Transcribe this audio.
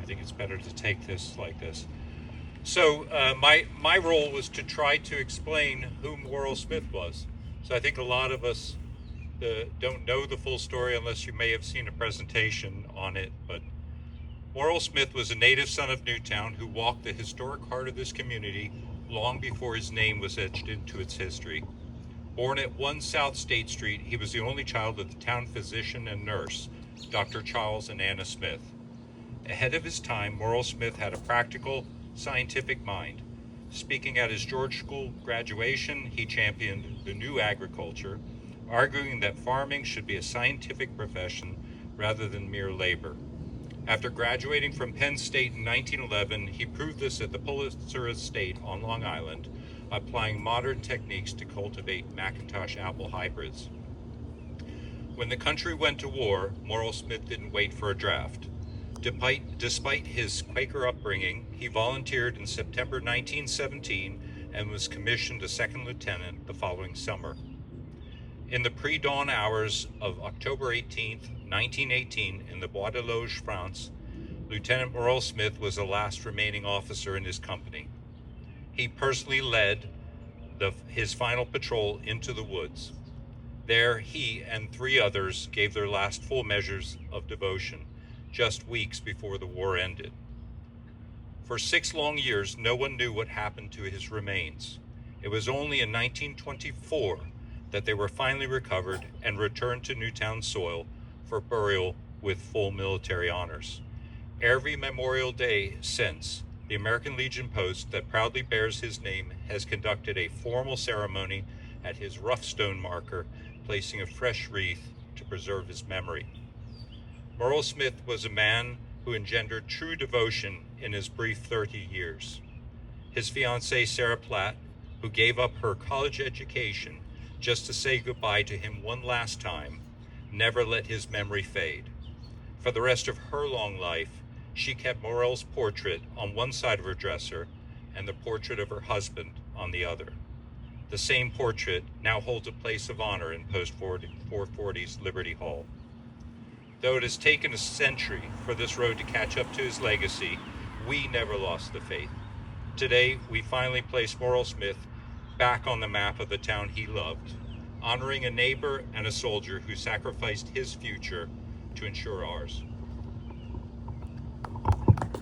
I think it's better to take this like this. So my role was to try to explain who Morrill Smith was. So I think a lot of us don't know the full story unless you may have seen a presentation on it. But Morrill Smith was a native son of Newtown who walked the historic heart of this community long before his name was etched into its history. Born at 1 South State Street, he was the only child of the town physician and nurse, Dr. Charles and Anna Smith. Ahead of his time, Morrill Smith had a practical, scientific mind. Speaking at his George School graduation, he championed the new agriculture, arguing that farming should be a scientific profession rather than mere labor. After graduating from Penn State in 1911, he proved this at the Pulitzer Estate on Long Island, applying modern techniques to cultivate McIntosh apple hybrids. When the country went to war, Morrill Smith didn't wait for a draft. Despite his Quaker upbringing, he volunteered in September 1917 and was commissioned a second lieutenant the following summer. In the pre-dawn hours of October 18, 1918, in the Bois de Loge, France, Lieutenant Morrill Smith was the last remaining officer in his company. He personally led his final patrol into the woods. There, he and 3 others gave their last full measures of devotion, just weeks before the war ended. For 6 long years, no one knew what happened to his remains. It was only in 1924 that they were finally recovered and returned to Newtown soil for burial with full military honors. Every Memorial Day since, the American Legion Post that proudly bears his name has conducted a formal ceremony at his rough stone marker, placing a fresh wreath to preserve his memory. Morrill Smith was a man who engendered true devotion in his brief 30 years. His fiancée, Sarah Platt, who gave up her college education just to say goodbye to him one last time, never let his memory fade. For the rest of her long life, she kept Morrill's portrait on one side of her dresser and the portrait of her husband on the other. The same portrait now holds a place of honor in Post 440's Liberty Hall. Though it has taken a century for this road to catch up to his legacy, we never lost the faith. Today, we finally place Morrill Smith back on the map of the town he loved, honoring a neighbor and a soldier who sacrificed his future to ensure ours.